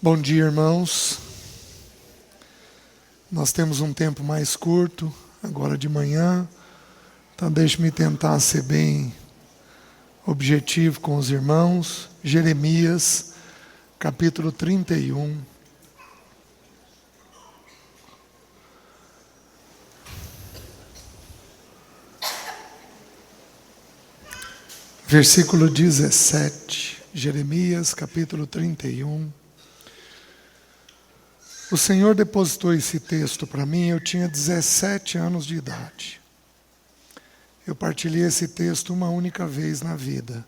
Bom dia, irmãos. Nós temos um tempo mais curto, agora de manhã. Então, deixe-me tentar ser bem objetivo com os irmãos. Jeremias, capítulo 31. Versículo 17. Jeremias, capítulo 31. O Senhor depositou esse texto para mim, eu tinha 17 anos de idade. Eu partilhei esse texto uma única vez na vida.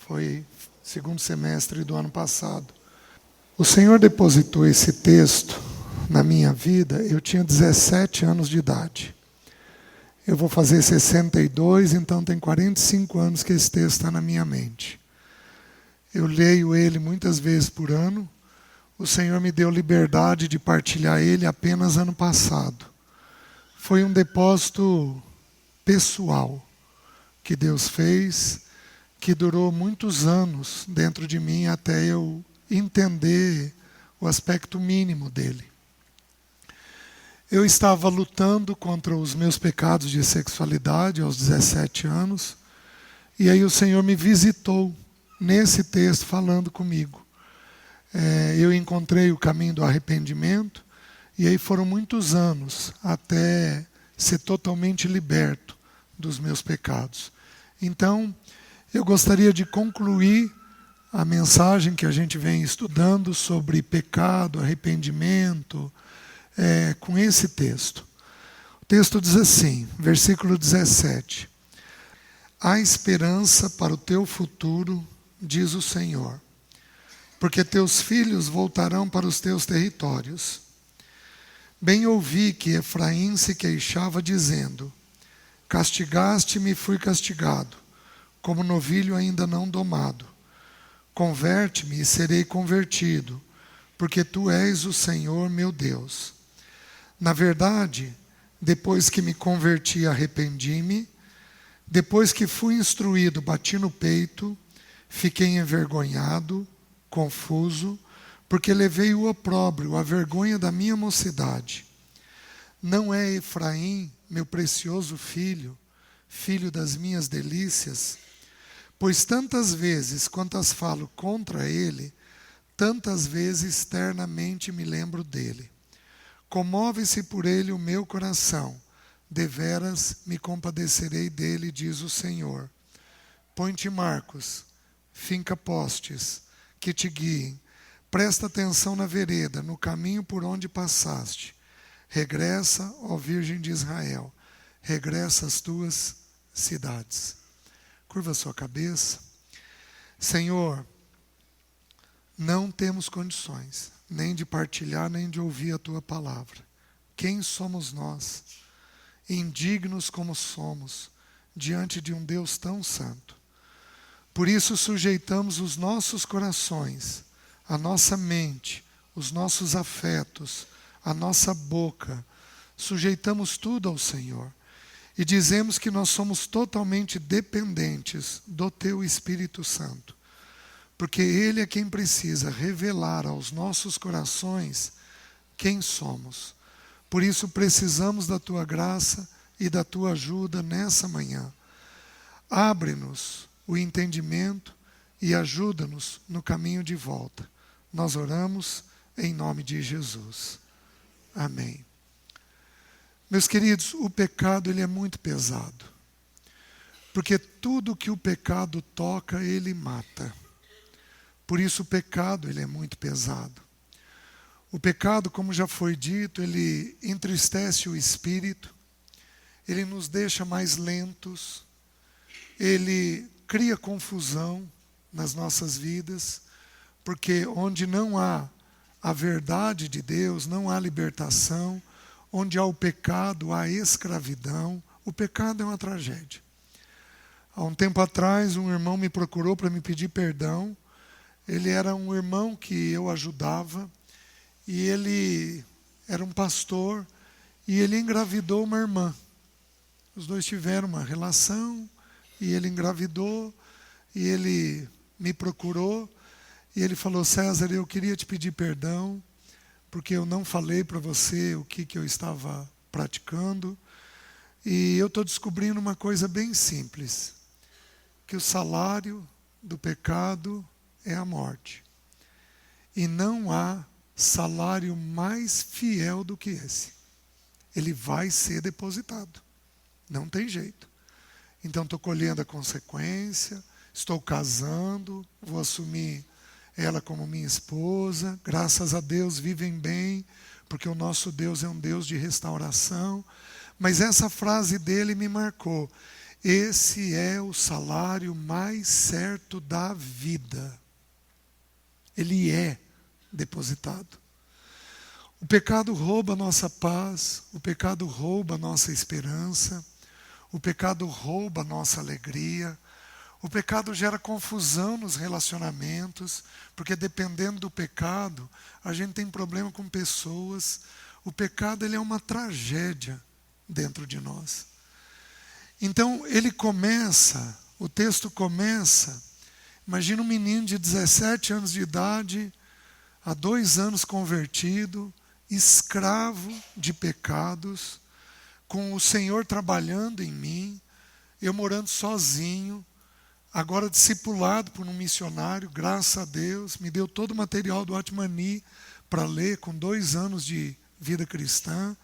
Foi segundo semestre do ano passado. O Senhor depositou esse texto na minha vida, eu tinha 17 anos de idade. Eu vou fazer 62, então tem 45 anos que esse texto está na minha mente. Eu leio ele muitas vezes por ano. O Senhor me deu liberdade de partilhar ele apenas ano passado. Foi um depósito pessoal que Deus fez, que durou muitos anos dentro de mim até eu entender o aspecto mínimo dele. Eu estava lutando contra os meus pecados de sexualidade aos 17 anos, e aí o Senhor me visitou nesse texto falando comigo. Eu encontrei o caminho do arrependimento, e aí foram muitos anos até ser totalmente liberto dos meus pecados. Então, eu gostaria de concluir a mensagem que a gente vem estudando sobre pecado, arrependimento, com esse texto. O texto diz assim, versículo 17: Há esperança para o teu futuro, diz o Senhor, porque teus filhos voltarão para os teus territórios. Bem ouvi que Efraim se queixava, dizendo: Castigaste-me e fui castigado, como novilho ainda não domado. Converte-me e serei convertido, porque tu és o Senhor meu Deus. Na verdade, depois que me converti, arrependi-me. Depois que fui instruído, bati no peito, fiquei envergonhado, confuso, porque levei o opróbrio, a vergonha da minha mocidade. Não é Efraim, meu precioso filho, filho das minhas delícias? Pois tantas vezes quantas falo contra ele, tantas vezes externamente me lembro dele. Comove-se por ele o meu coração, deveras me compadecerei dele, diz o Senhor. Põe-te marcos, finca postes, que te guiem. Presta atenção na vereda, no caminho por onde passaste. Regressa, ó Virgem de Israel, regressa às tuas cidades. Curva a sua cabeça. Senhor, não temos condições, nem de partilhar, nem de ouvir a tua palavra. Quem somos nós, indignos como somos, diante de um Deus tão santo? Por isso sujeitamos os nossos corações, a nossa mente, os nossos afetos, a nossa boca, sujeitamos tudo ao Senhor e dizemos que nós somos totalmente dependentes do Teu Espírito Santo, porque Ele é quem precisa revelar aos nossos corações quem somos. Por isso precisamos da Tua graça e da Tua ajuda nessa manhã. Abre-nos o entendimento e ajuda-nos no caminho de volta. Nós oramos em nome de Jesus. Amém. Meus queridos, o pecado ele é muito pesado. Porque tudo que o pecado toca, ele mata. Por isso o pecado ele é muito pesado. O pecado, como já foi dito, ele entristece o espírito, ele nos deixa mais lentos, ele cria confusão nas nossas vidas, porque onde não há a verdade de Deus, não há libertação, onde há o pecado, há escravidão. O pecado é uma tragédia. Há um tempo atrás, um irmão me procurou para me pedir perdão. Ele era um irmão que eu ajudava, e ele era um pastor, e ele engravidou uma irmã. Os dois tiveram uma relação, e ele engravidou, e ele me procurou, E ele falou: César, eu queria te pedir perdão, porque eu não falei para você o que eu estava praticando. E eu estou descobrindo uma coisa bem simples, que o salário do pecado é a morte. E não há salário mais fiel do que esse. Ele vai ser depositado. Não tem jeito. Então estou colhendo a consequência, estou casando, vou assumir ela como minha esposa. Graças a Deus vivem bem, porque o nosso Deus é um Deus de restauração. Mas essa frase dele me marcou. Esse é o salário mais certo da vida. Ele é depositado. O pecado rouba a nossa paz, o pecado rouba a nossa esperança, o pecado rouba a nossa alegria, o pecado gera confusão nos relacionamentos, porque dependendo do pecado, a gente tem problema com pessoas. O pecado, ele é uma tragédia dentro de nós. Então, o texto começa, imagina um menino de 17 anos de idade, há 2 anos convertido, escravo de pecados, com o Senhor trabalhando em mim, eu morando sozinho, agora discipulado por um missionário, graças a Deus, me deu todo o material do Atmani para ler, com 2 anos de vida cristã,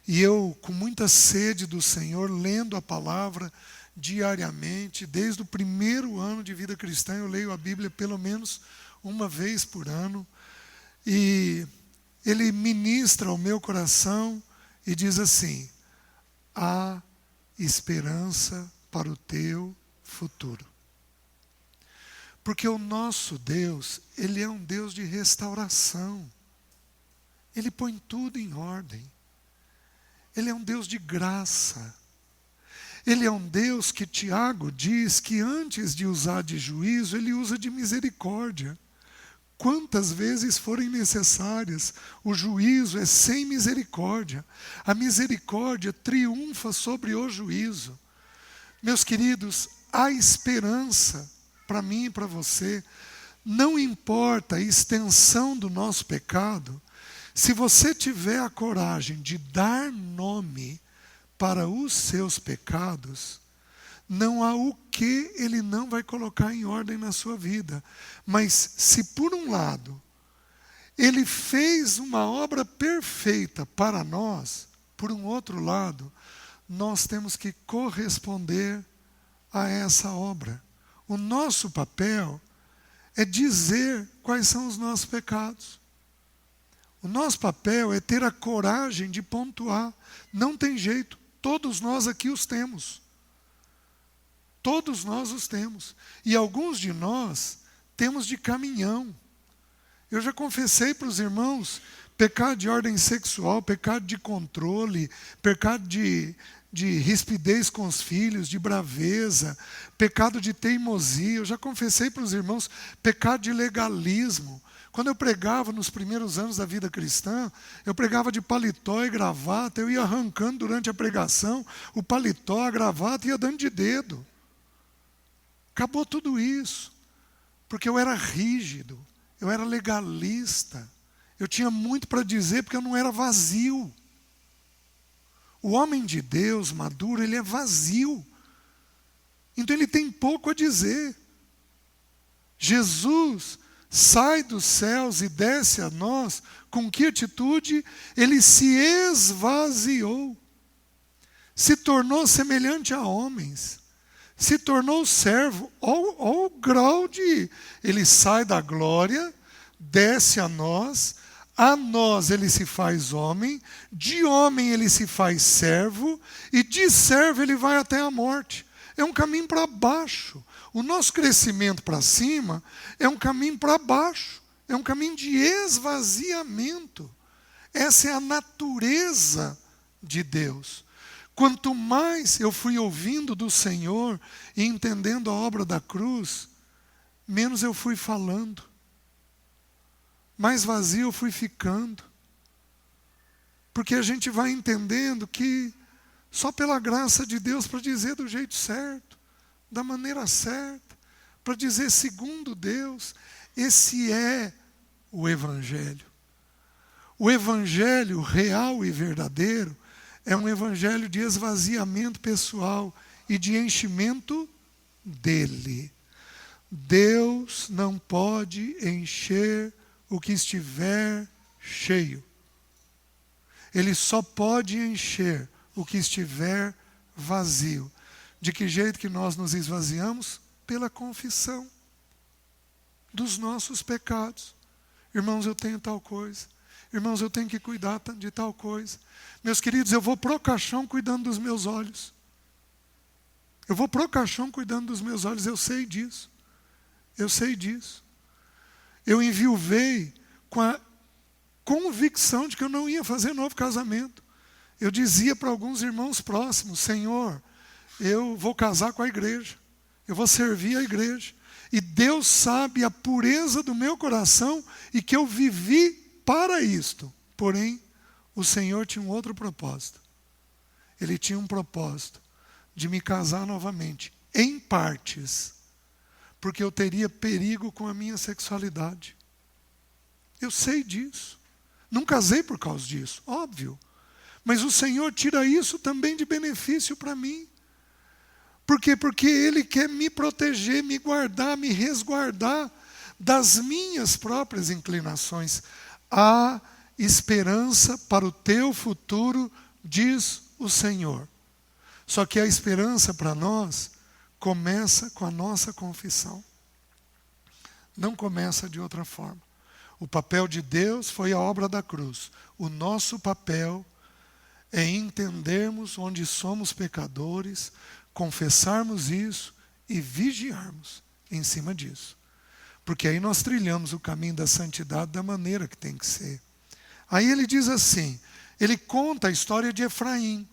e eu com muita sede do Senhor, lendo a palavra diariamente, desde o primeiro ano de vida cristã, eu leio a Bíblia pelo menos uma vez por ano, e ele ministra ao meu coração e diz assim: há esperança para o teu futuro. Porque o nosso Deus, ele é um Deus de restauração. Ele põe tudo em ordem. Ele é um Deus de graça. Ele é um Deus que Tiago diz que antes de usar de juízo, ele usa de misericórdia. Quantas vezes forem necessárias, o juízo é sem misericórdia. A misericórdia triunfa sobre o juízo. Meus queridos, há esperança para mim e para você. Não importa a extensão do nosso pecado, se você tiver a coragem de dar nome para os seus pecados, não há o que ele não vai colocar em ordem na sua vida. Mas se por um lado, ele fez uma obra perfeita para nós, por um outro lado, nós temos que corresponder a essa obra. O nosso papel é dizer quais são os nossos pecados. O nosso papel é ter a coragem de pontuar. Não tem jeito, todos nós aqui os temos. Todos nós os temos. E alguns de nós temos de caminhão. Eu já confessei para os irmãos pecado de ordem sexual, pecado de controle, pecado de rispidez com os filhos, de braveza, pecado de teimosia. Eu já confessei para os irmãos pecado de legalismo. Quando eu pregava nos primeiros anos da vida cristã, eu pregava de paletó e gravata, eu ia arrancando durante a pregação o paletó, a gravata e ia dando de dedo. Acabou tudo isso, porque eu era rígido, eu era legalista, eu tinha muito para dizer porque eu não era vazio. O homem de Deus maduro, ele é vazio, então ele tem pouco a dizer. Jesus sai dos céus e desce a nós, com que atitude? Ele se esvaziou, se tornou semelhante a homens, se tornou servo, ao grau de ele sai da glória, desce a nós ele se faz homem, de homem ele se faz servo, e de servo ele vai até a morte. É um caminho para baixo. O nosso crescimento para cima é um caminho para baixo, é um caminho de esvaziamento. Essa é a natureza de Deus. Quanto mais eu fui ouvindo do Senhor e entendendo a obra da cruz, menos eu fui falando. Mais vazio eu fui ficando. Porque a gente vai entendendo que só pela graça de Deus, para dizer do jeito certo, da maneira certa, para dizer segundo Deus, Esse é o Evangelho. O Evangelho real e verdadeiro é um evangelho de esvaziamento pessoal e de enchimento dele. Deus não pode encher o que estiver cheio. Ele só pode encher o que estiver vazio. De que jeito que nós nos esvaziamos? Pela confissão dos nossos pecados. Irmãos, eu tenho tal coisa. Irmãos, eu tenho que cuidar de tal coisa. Meus queridos, eu vou pro caixão cuidando dos meus olhos. Eu vou pro caixão cuidando dos meus olhos, eu sei disso. Eu sei disso. Eu enviuvei com a convicção de que eu não ia fazer novo casamento. Eu dizia para alguns irmãos próximos: Senhor, eu vou casar com a igreja. Eu vou servir a igreja. E Deus sabe a pureza do meu coração e que eu vivi para isto. Porém, o Senhor tinha um outro propósito. Ele tinha um propósito de me casar novamente, em partes, porque eu teria perigo com a minha sexualidade. Eu sei disso. Não casei por causa disso, óbvio. Mas o Senhor tira isso também de benefício para mim. Por quê? Porque Ele quer me proteger, me guardar, me resguardar das minhas próprias inclinações. Há esperança para o teu futuro, diz o Senhor. Só que a esperança para nós começa com a nossa confissão. Não começa de outra forma. O papel de Deus foi a obra da cruz. O nosso papel é entendermos onde somos pecadores, confessarmos isso e vigiarmos em cima disso. Porque aí nós trilhamos o caminho da santidade da maneira que tem que ser. Aí ele diz assim, ele conta a história de Efraim.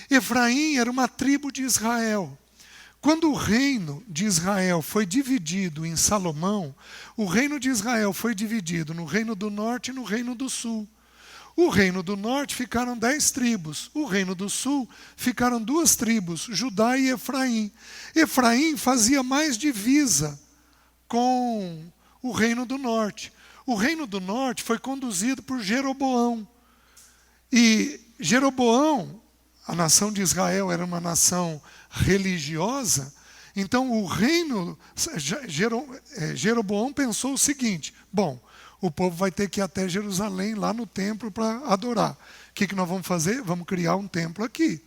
Efraim era uma tribo de Israel. Quando o reino de Israel foi dividido em Salomão, o reino de Israel foi dividido no reino do norte e no reino do sul. O reino do norte ficaram 10 tribos. O reino do sul ficaram 2 tribos, Judá e Efraim. Efraim fazia mais divisa com o reino do norte. O reino do norte foi conduzido por Jeroboão. E Jeroboão, a nação de Israel era uma nação religiosa, então o reino, Jeroboão pensou o seguinte: bom, o povo vai ter que ir até Jerusalém, lá no templo, para adorar. O que nós vamos fazer? Vamos criar um templo aqui,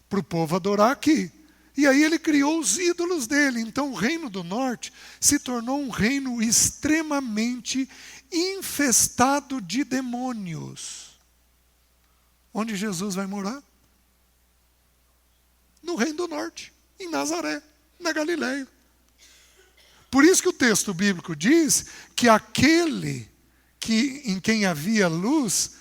para o povo adorar aqui. E aí ele criou os ídolos dele. Então o reino do norte se tornou um reino extremamente infestado de demônios. Onde Jesus vai morar? No reino do norte, em Nazaré, na Galileia. Por isso que o texto bíblico diz que aquele em quem havia luz,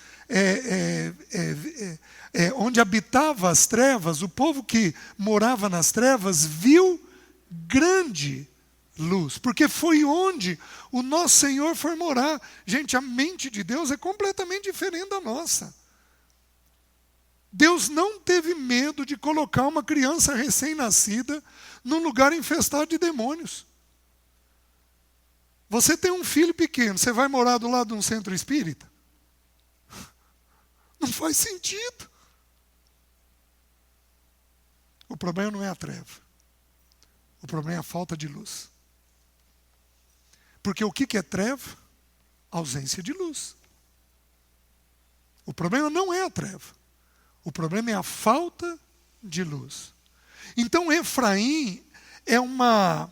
onde habitava as trevas, o povo que morava nas trevas viu grande luz, porque foi onde o nosso Senhor foi morar. Gente, a mente de Deus é completamente diferente da nossa. Deus não teve medo de colocar uma criança recém-nascida num lugar infestado de demônios. Você tem um filho pequeno, você vai morar do lado de um centro espírita? Não faz sentido. O problema não é a treva. O problema é a falta de luz. Porque o que é treva? Ausência de luz. O problema não é a treva. O problema é a falta de luz. Então Efraim é uma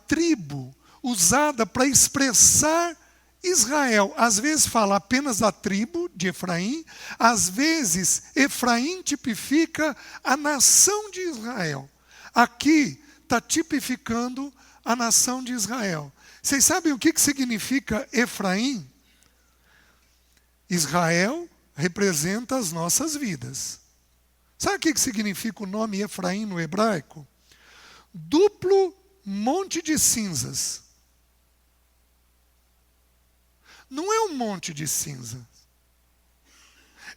tribo usada para expressar Israel. Às vezes fala apenas da tribo de Efraim, às vezes Efraim tipifica a nação de Israel. Aqui está tipificando a nação de Israel. Vocês sabem o que significa Efraim? Israel representa as nossas vidas. Sabe o que significa o nome Efraim no hebraico? Duplo monte de cinzas. Não é um monte de cinzas.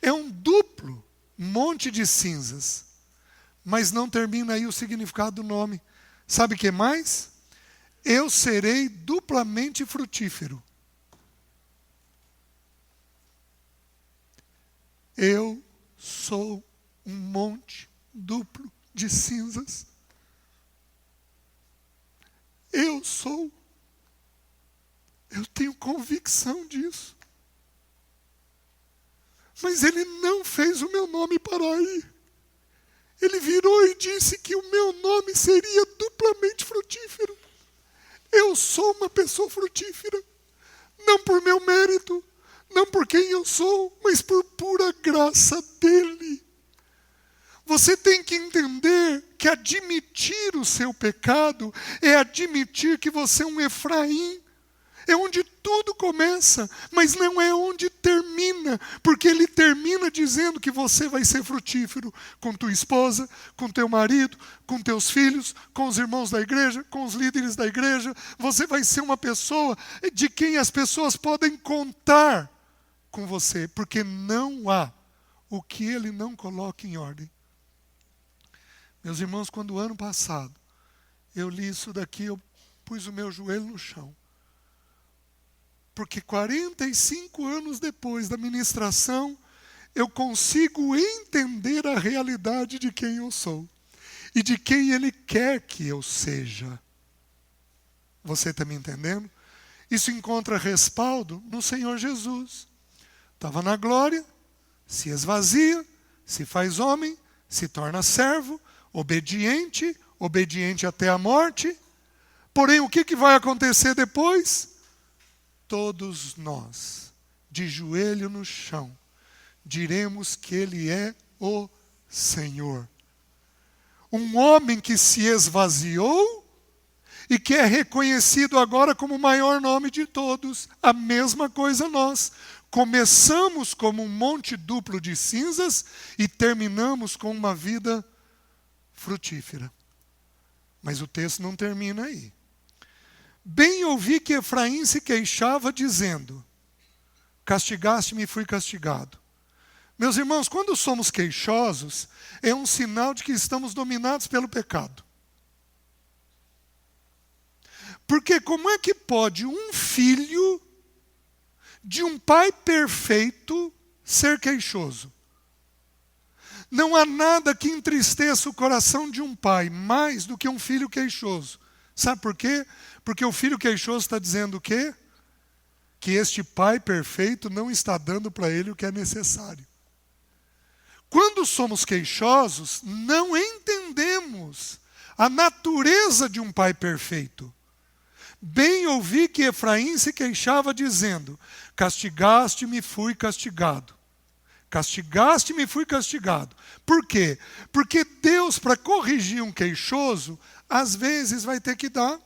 É um duplo monte de cinzas. Mas não termina aí o significado do nome. Sabe o que mais? eu serei duplamente frutífero. Eu sou um monte duplo de cinzas. Eu tenho convicção disso. Mas ele não fez o meu nome parar aí. Ele virou e disse que o meu nome seria duplamente frutífero. Eu sou uma pessoa frutífera. Não por meu mérito, não por quem eu sou, mas por pura graça dele. Você tem que entender que admitir o seu pecado é admitir que você é um Efraim. É onde tudo começa, mas não é onde termina, porque ele termina dizendo que você vai ser frutífero com tua esposa, com teu marido, com teus filhos, com os irmãos da igreja, com os líderes da igreja. Você vai ser uma pessoa de quem as pessoas podem contar com você, porque não há o que ele não coloque em ordem. Meus irmãos, quando o ano passado eu li isso daqui, eu pus o meu joelho no chão. Porque 45 anos depois da ministração, eu consigo entender a realidade de quem eu sou. E de quem Ele quer que eu seja. Você está me entendendo? Isso encontra respaldo no Senhor Jesus. Estava na glória, se esvazia, se faz homem, se torna servo, obediente até a morte. Porém, o que vai acontecer depois? Todos nós, de joelho no chão, diremos que Ele é o Senhor. Um homem que se esvaziou e que é reconhecido agora como o maior nome de todos. A mesma coisa nós. Começamos como um monte duplo de cinzas e terminamos com uma vida frutífera. Mas o texto não termina aí. Bem ouvi que Efraim se queixava, dizendo: castigaste-me e fui castigado. Meus irmãos, quando somos queixosos, é um sinal de que estamos dominados pelo pecado. Porque como é que pode um filho de um pai perfeito ser queixoso? Não há nada que entristeça o coração de um pai mais do que um filho queixoso. Sabe por quê? Porque o filho queixoso está dizendo o quê? Que este pai perfeito não está dando para ele o que é necessário. Quando somos queixosos, não entendemos a natureza de um pai perfeito. Bem ouvi que Efraim se queixava dizendo: castigaste-me e fui castigado. Castigaste-me e fui castigado. Por quê? Porque Deus, para corrigir um queixoso, às vezes vai ter que dar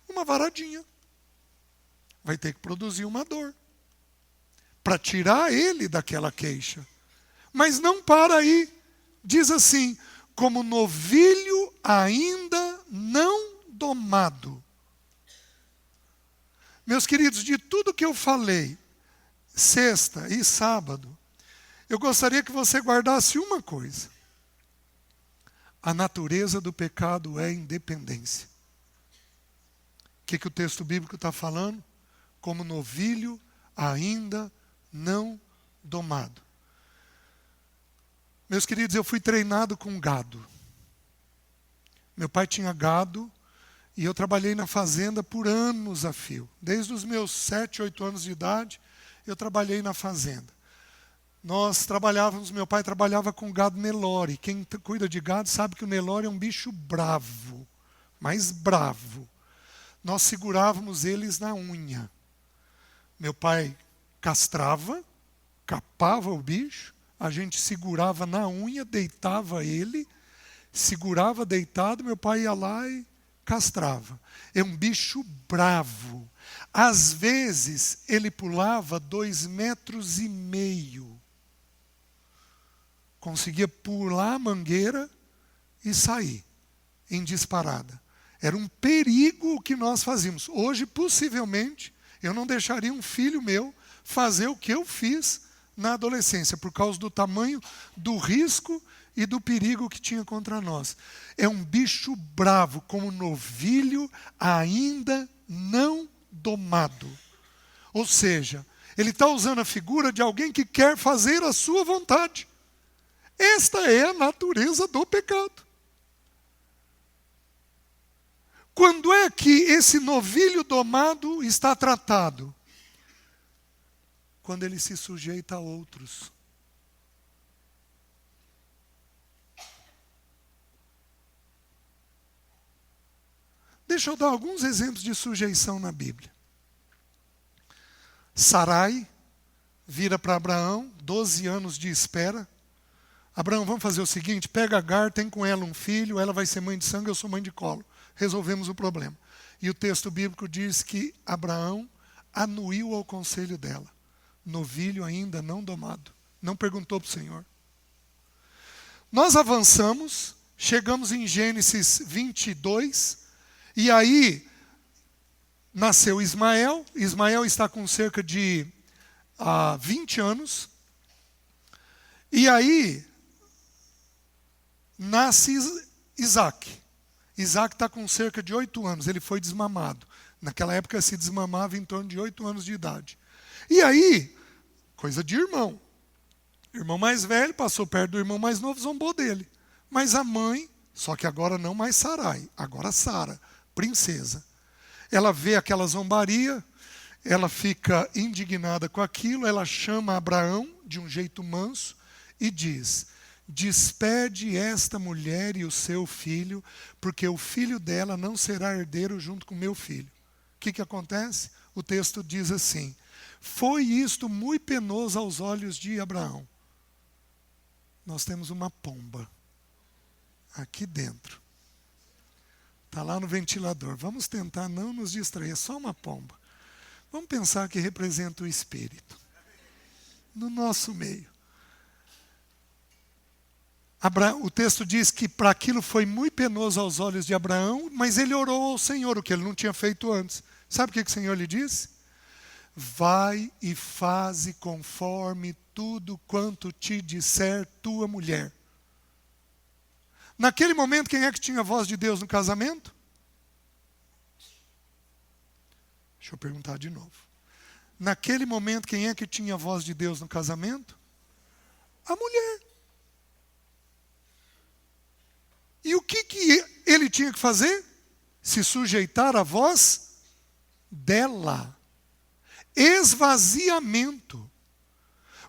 uma varadinha. Vai ter que produzir uma dor. Para tirar ele daquela queixa. Mas não para aí. Diz assim: como novilho ainda não domado. Meus queridos, de tudo que eu falei, sexta e sábado, eu gostaria que você guardasse uma coisa. A natureza do pecado é independência. O que o texto bíblico está falando? Como novilho ainda não domado. Meus queridos, eu fui treinado com gado. Meu pai tinha gado e eu trabalhei na fazenda por anos a fio. Desde os meus 7, 8 anos de idade, eu trabalhei na fazenda. Meu pai trabalhava com gado Nelore. Quem cuida de gado sabe que o Nelore é um bicho bravo, mais bravo. Nós segurávamos eles na unha. Meu pai castrava, capava o bicho, a gente segurava na unha, deitava ele, segurava deitado, meu pai ia lá e castrava. É um bicho bravo. Às vezes ele pulava 2,5 metros. Conseguia pular a mangueira e sair em disparada. Era um perigo o que nós fazíamos. Hoje, possivelmente, eu não deixaria um filho meu fazer o que eu fiz na adolescência, por causa do tamanho do risco e do perigo que tinha contra nós. É um bicho bravo, como novilho ainda não domado. Ou seja, ele está usando a figura de alguém que quer fazer a sua vontade. Esta é a natureza do pecado. Quando é que esse novilho domado está tratado? Quando ele se sujeita a outros. Deixa eu dar alguns exemplos de sujeição na Bíblia. Sarai vira para Abraão, 12 anos de espera. Abraão, vamos fazer o seguinte, pega Agar, tem com ela um filho, ela vai ser mãe de sangue, eu sou mãe de colo. Resolvemos o problema. E o texto bíblico diz que Abraão anuiu ao conselho dela. Novilho ainda não domado. Não perguntou para o Senhor. Nós avançamos, chegamos em Gênesis 22, e aí nasceu Ismael. Ismael está com cerca de 20 anos. E aí nasce Isaac. Isaac está com cerca de 8 anos, ele foi desmamado. Naquela época se desmamava em torno de 8 anos de idade. E aí, coisa de irmão. Irmão mais velho passou perto do irmão mais novo, zombou dele. Mas a mãe, só que agora não mais Sarai, agora Sara, princesa. Ela vê aquela zombaria, ela fica indignada com aquilo, ela chama Abraão de um jeito manso e diz: despede esta mulher e o seu filho, porque o filho dela não será herdeiro junto com meu filho. O que acontece? O texto diz assim: foi isto muito penoso aos olhos de Abraão. Nós temos uma pomba aqui dentro. Está lá no ventilador. Vamos tentar não nos distrair, é só uma pomba. Vamos pensar que representa o Espírito no nosso meio. O texto diz que para aquilo foi muito penoso aos olhos de Abraão, mas ele orou ao Senhor, o que ele não tinha feito antes. Sabe o que o Senhor lhe disse? Vai e faze conforme tudo quanto te disser tua mulher. Naquele momento, quem é que tinha a voz de Deus no casamento? Deixa eu perguntar de novo. Naquele momento, quem é que tinha a voz de Deus no casamento? A mulher. E o que ele tinha que fazer? Se sujeitar à voz dela. Esvaziamento.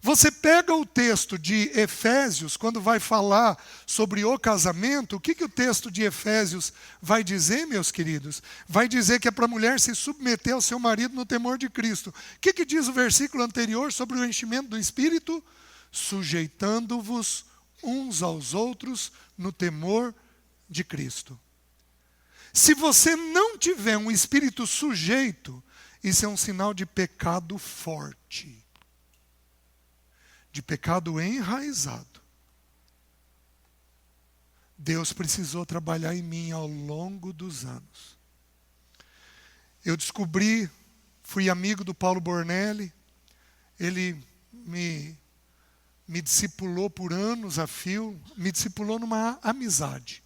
Você pega o texto de Efésios, quando vai falar sobre o casamento, o que o texto de Efésios vai dizer, meus queridos? Vai dizer que é para a mulher se submeter ao seu marido no temor de Cristo. O que diz o versículo anterior sobre o enchimento do Espírito? Sujeitando-vos uns aos outros no temor de Cristo. Se você não tiver um espírito sujeito, isso é um sinal de pecado forte. De pecado enraizado. Deus precisou trabalhar em mim ao longo dos anos. Eu descobri, fui amigo do Paulo Bornelli, ele me discipulou por anos a fio, me discipulou numa amizade.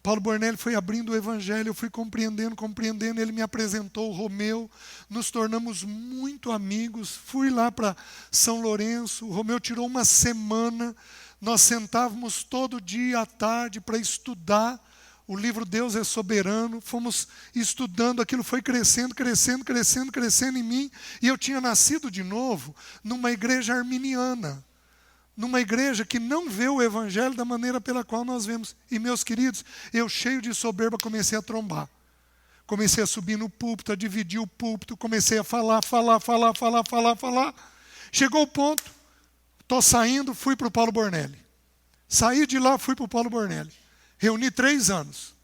Paulo Bornelli foi abrindo o evangelho, eu fui compreendendo, ele me apresentou o Romeu, nos tornamos muito amigos, fui lá para São Lourenço, o Romeu tirou uma semana, nós sentávamos todo dia à tarde para estudar o livro Deus é Soberano, fomos estudando, aquilo foi crescendo em mim, e eu tinha nascido de novo numa igreja arminiana, numa igreja que não vê o evangelho da maneira pela qual nós vemos. E, meus queridos, eu cheio de soberba comecei a trombar. Comecei a subir no púlpito, a dividir o púlpito, comecei a falar. Chegou o ponto, estou saindo, fui para o Paulo Bornelli. Saí de lá, fui para o Paulo Bornelli. Reuni 3 anos.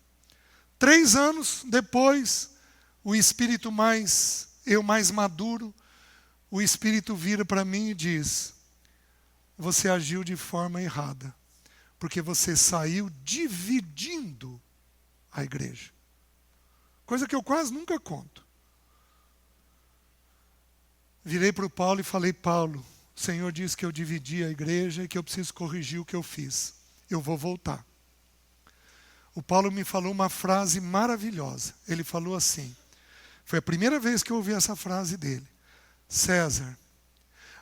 3 anos depois, o espírito mais maduro, o espírito vira para mim e diz: você agiu de forma errada, porque você saiu dividindo a igreja. Coisa que eu quase nunca conto. Virei para o Paulo e falei: Paulo, o Senhor disse que eu dividi a igreja e que eu preciso corrigir o que eu fiz. eu vou voltar. O Paulo me falou uma frase maravilhosa. Ele falou assim, foi a primeira vez que eu ouvi essa frase dele. César,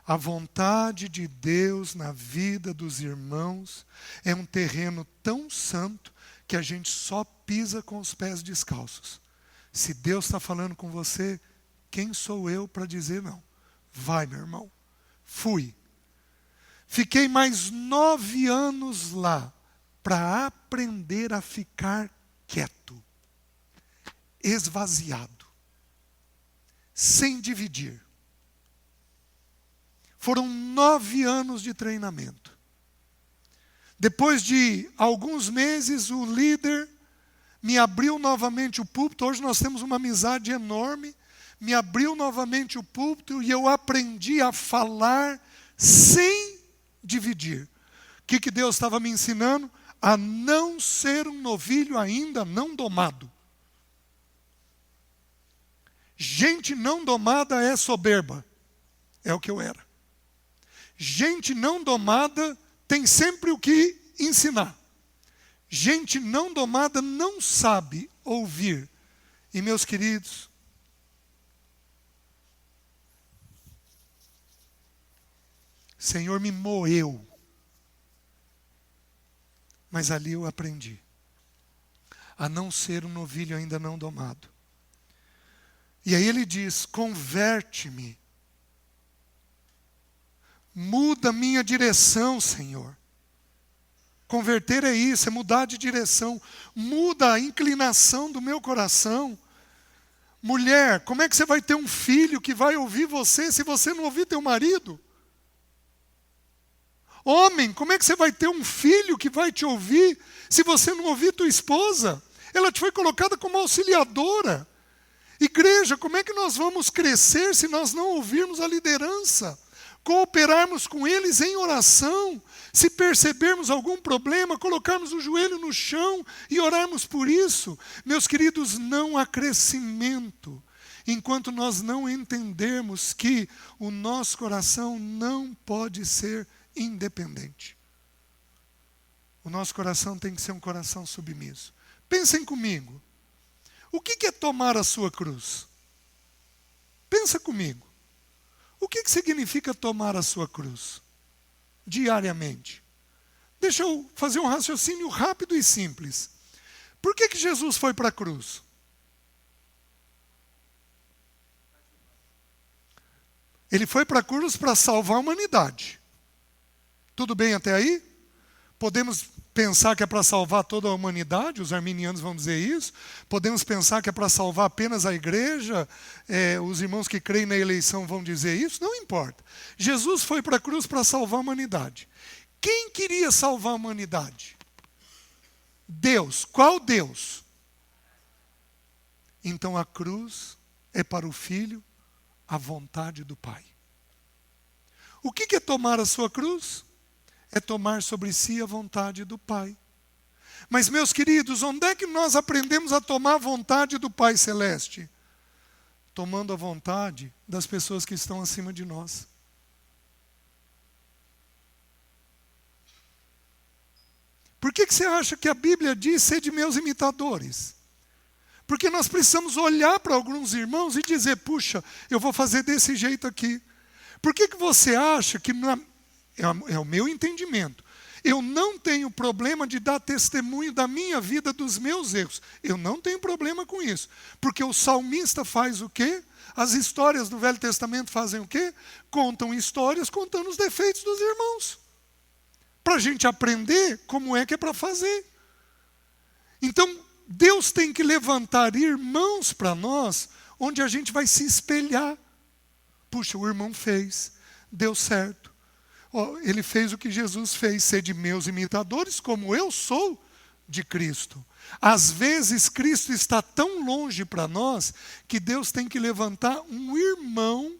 a vontade de Deus na vida dos irmãos é um terreno tão santo que a gente só pisa com os pés descalços. Se Deus está falando com você, quem sou eu para dizer não? Vai, meu irmão. Fui. Fiquei mais 9 anos lá para aprender a ficar quieto, esvaziado, sem dividir. Foram 9 anos de treinamento. Depois de alguns meses, o líder me abriu novamente o púlpito. Hoje nós temos uma amizade enorme. Me abriu novamente o púlpito e eu aprendi a falar sem dividir. O que Deus estava me ensinando? A não ser um novilho ainda não domado. Gente não domada é soberba. É o que eu era. Gente não domada tem sempre o que ensinar. Gente não domada não sabe ouvir. E meus queridos, o Senhor me moeu. Mas ali eu aprendi a não ser um novilho ainda não domado. E aí ele diz, converte-me. Muda minha direção, Senhor. Converter é isso, é mudar de direção. Muda a inclinação do meu coração. Mulher, como é que você vai ter um filho que vai ouvir você se você não ouvir teu marido? Homem, como é que você vai ter um filho que vai te ouvir se você não ouvir tua esposa? Ela te foi colocada como auxiliadora. Igreja, como é que nós vamos crescer se nós não ouvirmos a liderança? Cooperarmos com eles em oração. Se percebermos algum problema, colocarmos o joelho no chão e orarmos por isso. Meus queridos, não há crescimento enquanto nós não entendermos que o nosso coração não pode ser independente. O nosso coração tem que ser um coração submisso. Pensem comigo. O que é tomar a sua cruz? Pensa comigo. O que significa tomar a sua cruz? Diariamente. Deixa eu fazer um raciocínio rápido e simples. Por que Jesus foi para a cruz? Ele foi para a cruz para salvar a humanidade. Tudo bem até aí? Podemos pensar que é para salvar toda a humanidade, os arminianos vão dizer isso. Podemos pensar que é para salvar apenas a igreja, os irmãos que creem na eleição vão dizer isso. Não importa. Jesus foi para a cruz para salvar a humanidade. Quem queria salvar a humanidade? Deus. Qual Deus? Então a cruz é para o Filho a vontade do Pai. O que é tomar a sua cruz? É tomar sobre si a vontade do Pai. Mas, meus queridos, onde é que nós aprendemos a tomar a vontade do Pai Celeste? Tomando a vontade das pessoas que estão acima de nós. Por que você acha que a Bíblia diz ser de meus imitadores? Porque nós precisamos olhar para alguns irmãos e dizer, puxa, eu vou fazer desse jeito aqui. Por que você acha que... É o meu entendimento. Eu não tenho problema de dar testemunho da minha vida, dos meus erros. Eu não tenho problema com isso. Porque o salmista faz o quê? As histórias do Velho Testamento fazem o quê? Contam histórias contando os defeitos dos irmãos. Para a gente aprender como é que é para fazer. Então, Deus tem que levantar irmãos para nós, onde a gente vai se espelhar. Puxa, o irmão fez, deu certo. Ele fez o que Jesus fez, ser de meus imitadores, como eu sou de Cristo. Às vezes, Cristo está tão longe para nós, que Deus tem que levantar um irmão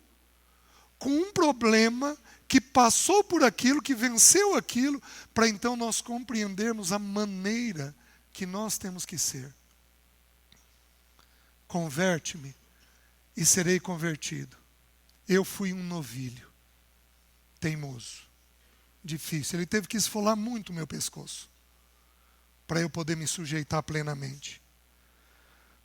com um problema, que passou por aquilo, que venceu aquilo, para então nós compreendermos a maneira que nós temos que ser. Converte-me e serei convertido. Eu fui um novilho. Teimoso, difícil. Ele teve que esfolar muito o meu pescoço. para eu poder me sujeitar plenamente.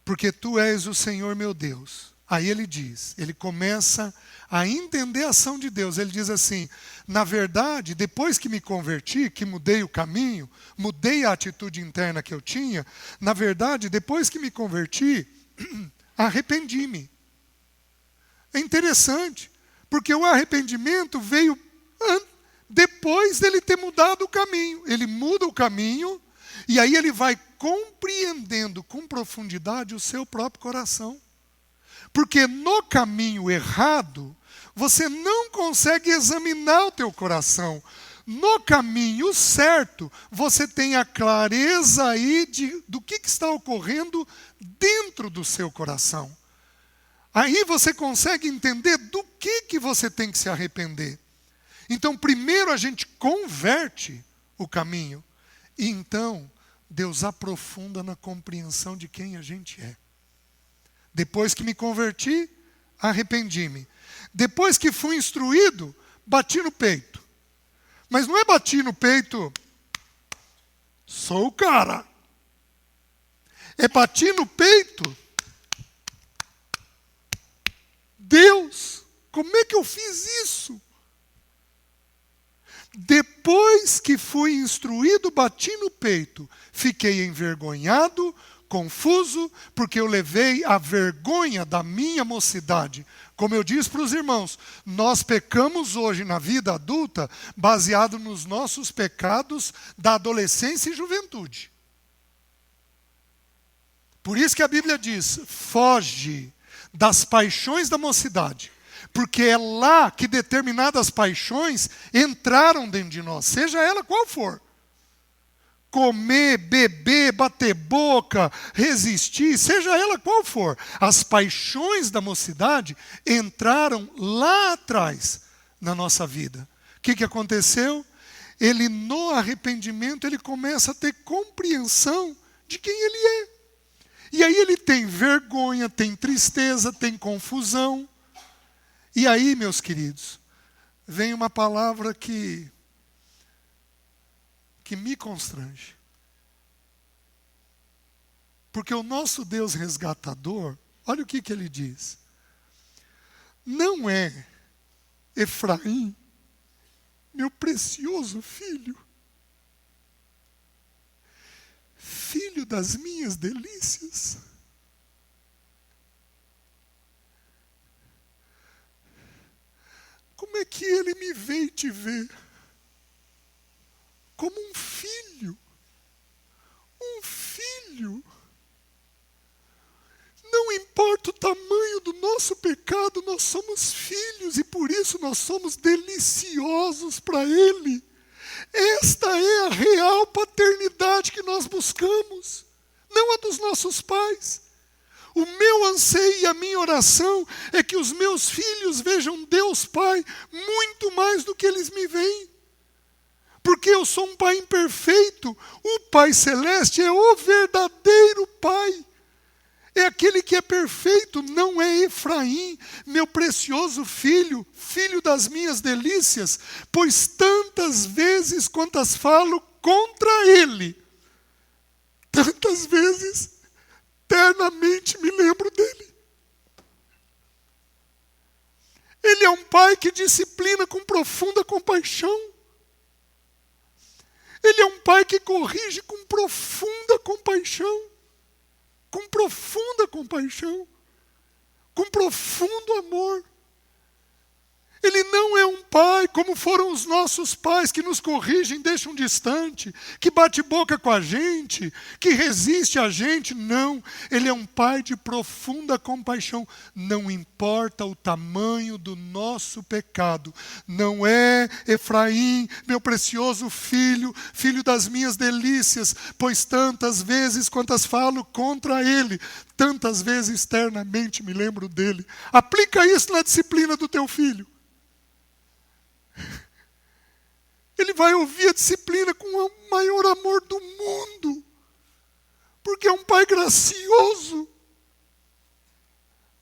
Porque tu és o Senhor meu Deus. Aí ele diz, ele começa a entender a ação de Deus. Ele diz assim, na verdade, depois que me converti, que mudei o caminho, mudei a atitude interna que eu tinha, na verdade, depois que me converti, arrependi-me. É interessante, porque o arrependimento veio depois dele ter mudado o caminho. Ele muda o caminho, e aí ele vai compreendendo com profundidade o seu próprio coração. Porque no caminho errado, você não consegue examinar o teu coração. No caminho certo, você tem a clareza aí do que está ocorrendo dentro do seu coração. Aí você consegue entender do que você tem que se arrepender. Então, primeiro a gente converte o caminho. E então, Deus aprofunda na compreensão de quem a gente é. Depois que me converti, arrependi-me. Depois que fui instruído, bati no peito. Mas não é bati no peito, sou o cara. É bati no peito, Deus, como é que eu fiz isso? Depois que fui instruído, bati no peito. Fiquei envergonhado, confuso, porque eu levei a vergonha da minha mocidade. Como eu disse para os irmãos, nós pecamos hoje na vida adulta baseado nos nossos pecados da adolescência e juventude. Por isso que a Bíblia diz, foge das paixões da mocidade. Porque é lá que determinadas paixões entraram dentro de nós, seja ela qual for. Comer, beber, bater boca, resistir, seja ela qual for. As paixões da mocidade entraram lá atrás na nossa vida. O que aconteceu? Ele, no arrependimento, ele começa a ter compreensão de quem ele é. E aí ele tem vergonha, tem tristeza, tem confusão. E aí, meus queridos, vem uma palavra que me constrange. Porque o nosso Deus resgatador, olha o que ele diz. Não é Efraim, meu precioso filho, filho das minhas delícias. Como é que ele me veio te ver? Como um filho. Um filho. Não importa o tamanho do nosso pecado, nós somos filhos e por isso nós somos deliciosos para Ele. Esta é a real paternidade que nós buscamos, não a dos nossos pais. O meu anseio e a minha oração é que os meus filhos vejam Deus Pai muito mais do que eles me veem. Porque eu sou um pai imperfeito, o Pai Celeste é o verdadeiro Pai. É aquele que é perfeito, não é Efraim, meu precioso filho, filho das minhas delícias, pois tantas vezes quantas falo contra ele, tantas vezes, eternamente me lembro dele. Ele é um pai que disciplina com profunda compaixão. Ele é um pai que corrige com profunda compaixão. Com profunda compaixão. Com profundo amor. Ele não é um pai como foram os nossos pais que nos corrigem, deixam distante, que bate boca com a gente, que resiste a gente. Não, ele é um pai de profunda compaixão. Não importa o tamanho do nosso pecado. Não é Efraim, meu precioso filho, filho das minhas delícias, pois tantas vezes quantas falo contra ele, tantas vezes externamente me lembro dele. Aplica isso na disciplina do teu filho. Ele vai ouvir a disciplina com o maior amor do mundo. Porque é um pai gracioso.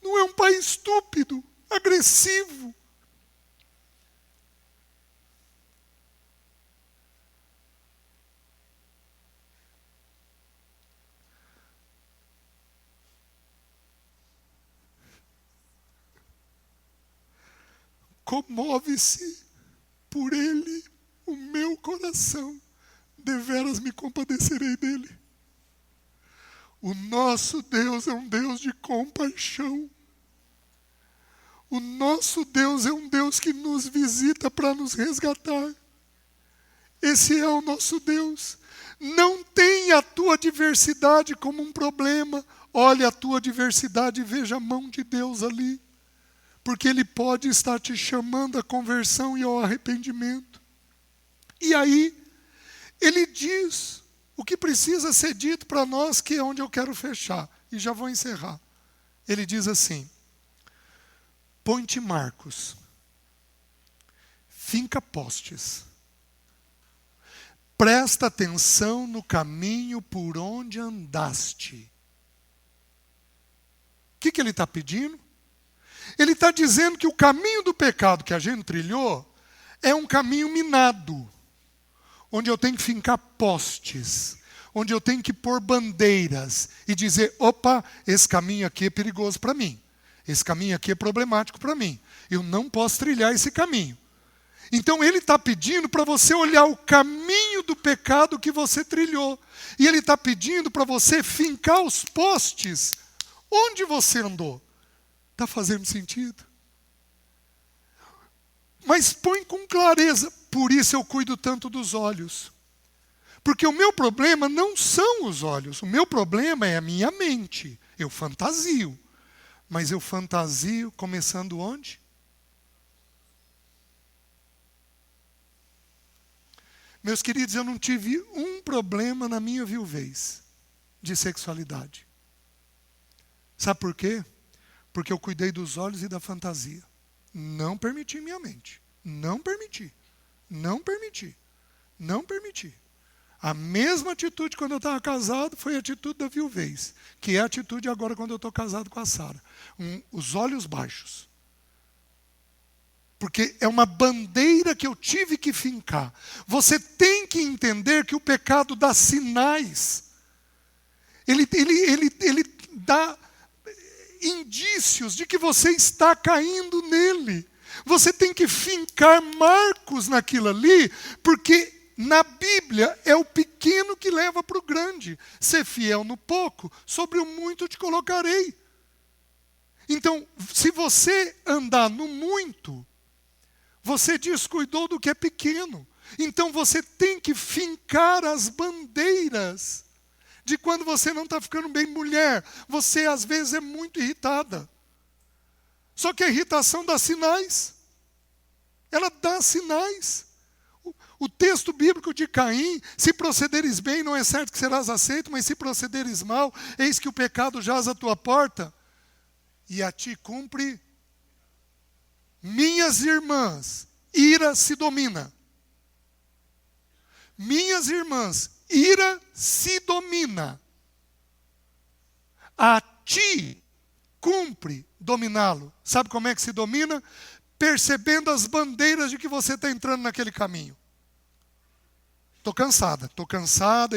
Não é um pai estúpido, agressivo. comove-se por ele o meu coração, deveras me compadecerei dele. O nosso Deus é um Deus de compaixão. O nosso Deus é um Deus que nos visita para nos resgatar. Esse é o nosso Deus. Não tenha a tua diversidade como um problema. Olhe a tua diversidade e veja a mão de Deus ali. Porque Ele pode estar te chamando à conversão e ao arrependimento. E aí, Ele diz o que precisa ser dito para nós, que é onde eu quero fechar. E já vou encerrar. Ele diz assim: põe-te marcos, finca postes, presta atenção no caminho por onde andaste. O que ele está pedindo? Ele está dizendo que o caminho do pecado que a gente trilhou é um caminho minado, onde eu tenho que fincar postes, onde eu tenho que pôr bandeiras e dizer: opa, esse caminho aqui é perigoso para mim, esse caminho aqui é problemático para mim, eu não posso trilhar esse caminho. Então ele está pedindo para você olhar o caminho do pecado que você trilhou, e ele está pedindo para você fincar os postes onde você andou. Está fazendo sentido? Mas põe com clareza. Por isso eu cuido tanto dos olhos. Porque o meu problema não são os olhos. O meu problema é a minha mente. Eu fantasio. Mas eu fantasio começando onde? Meus queridos, eu não tive um problema na minha viuvez de sexualidade. Sabe por quê? Porque eu cuidei dos olhos e da fantasia. Não permiti minha mente. Não permiti. Não permiti. Não permiti. A mesma atitude quando eu estava casado foi a atitude da viuvez, que é a atitude agora quando eu estou casado com a Sara. Os olhos baixos. Porque é uma bandeira que eu tive que fincar. Você tem que entender que o pecado dá sinais. Ele dá indícios de que você está caindo nele. Você tem que fincar marcos naquilo ali, porque na Bíblia é o pequeno que leva para o grande. Ser fiel no pouco, sobre o muito te colocarei. Então, se você andar no muito, você descuidou do que é pequeno. Então você tem que fincar as bandeiras de quando você não está ficando bem. Mulher, você às vezes é muito irritada. Só que a irritação dá sinais. Ela dá sinais. O texto bíblico de Caim: se procederes bem, não é certo que serás aceito, mas se procederes mal, eis que o pecado jaz à tua porta, e a ti cumpre. Minhas irmãs, ira se domina. Minhas irmãs, ira se domina. A ti cumpre dominá-lo. Sabe como é que se domina? Percebendo as bandeiras de que você está entrando naquele caminho. Estou cansada.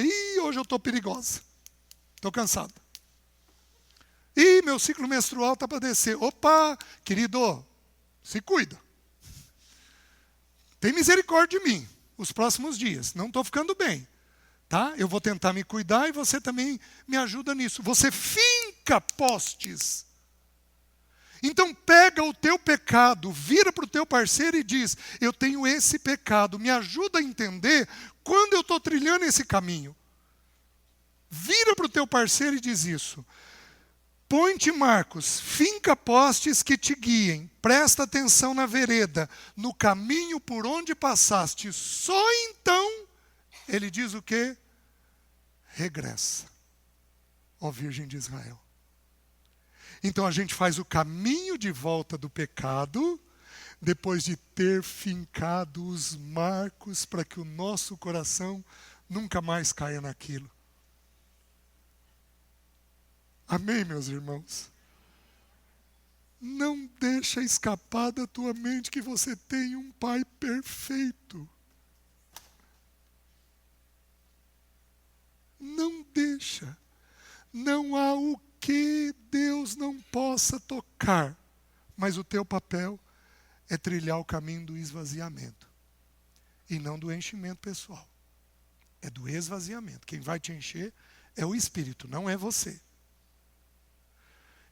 Ih, hoje eu estou perigosa. Estou cansada. Ih, meu ciclo menstrual está para descer. Opa, querido, se cuida. Tem misericórdia de mim os próximos dias. Não estou ficando bem. Tá? Eu vou tentar me cuidar e você também me ajuda nisso. Você finca postes. Então pega o teu pecado, vira para o teu parceiro e diz: eu tenho esse pecado, me ajuda a entender quando eu estou trilhando esse caminho. Vira para o teu parceiro e diz isso. Põe-te marcos, finca postes que te guiem, presta atenção na vereda, no caminho por onde passaste, só então, ele diz o quê? Regressa, ó Virgem de Israel. Então a gente faz o caminho de volta do pecado, depois de ter fincado os marcos para que o nosso coração nunca mais caia naquilo. Amém, meus irmãos? Não deixa escapar da tua mente que você tem um Pai perfeito. Não deixa. Não há o que Deus não possa tocar. Mas o teu papel é trilhar o caminho do esvaziamento. E não do enchimento pessoal. É do esvaziamento. Quem vai te encher é o Espírito, não é você.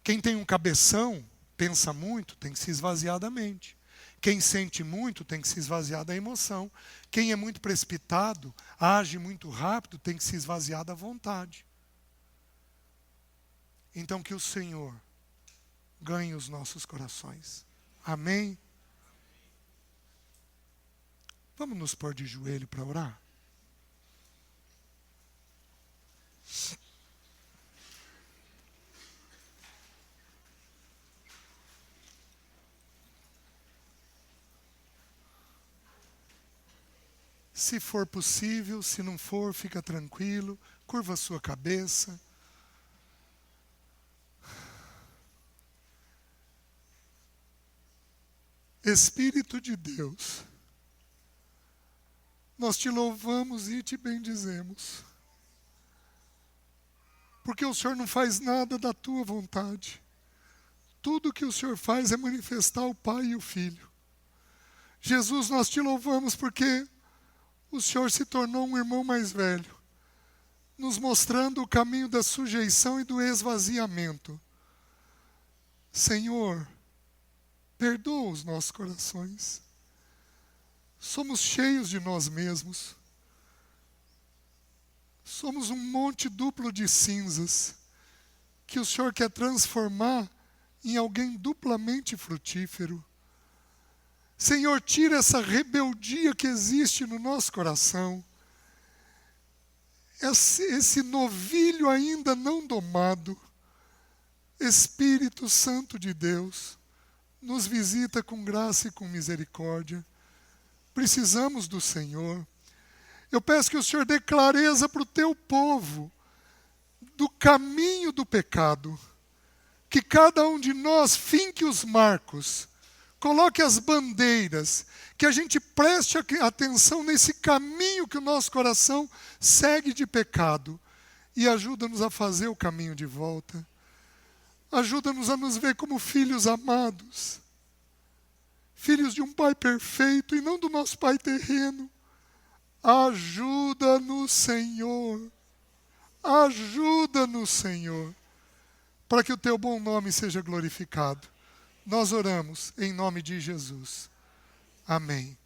Quem tem um cabeção, pensa muito, tem que se esvaziar da mente. Quem sente muito, tem que se esvaziar da emoção. Quem é muito precipitado, age muito rápido, tem que se esvaziar da vontade. Então que o Senhor ganhe os nossos corações. Amém? Vamos nos pôr de joelho para orar? Se for possível, se não for, fica tranquilo, curva a sua cabeça. Espírito de Deus, nós te louvamos e te bendizemos. Porque o Senhor não faz nada da tua vontade. Tudo que o Senhor faz é manifestar o Pai e o Filho. Jesus, nós te louvamos porque o Senhor se tornou um irmão mais velho, nos mostrando o caminho da sujeição e do esvaziamento. Senhor, perdoa os nossos corações. Somos cheios de nós mesmos. Somos um monte duplo de cinzas que o Senhor quer transformar em alguém duplamente frutífero. Senhor, tira essa rebeldia que existe no nosso coração. Esse novilho ainda não domado. Espírito Santo de Deus, nos visita com graça e com misericórdia. Precisamos do Senhor. Eu peço que o Senhor dê clareza para o teu povo do caminho do pecado. Que cada um de nós finque os marcos, coloque as bandeiras, que a gente preste atenção nesse caminho que o nosso coração segue de pecado e ajuda-nos a fazer o caminho de volta. Ajuda-nos a nos ver como filhos amados, filhos de um Pai perfeito e não do nosso Pai terreno. Ajuda-nos, Senhor. Ajuda-nos, Senhor, para que o teu bom nome seja glorificado. Nós oramos em nome de Jesus. Amém.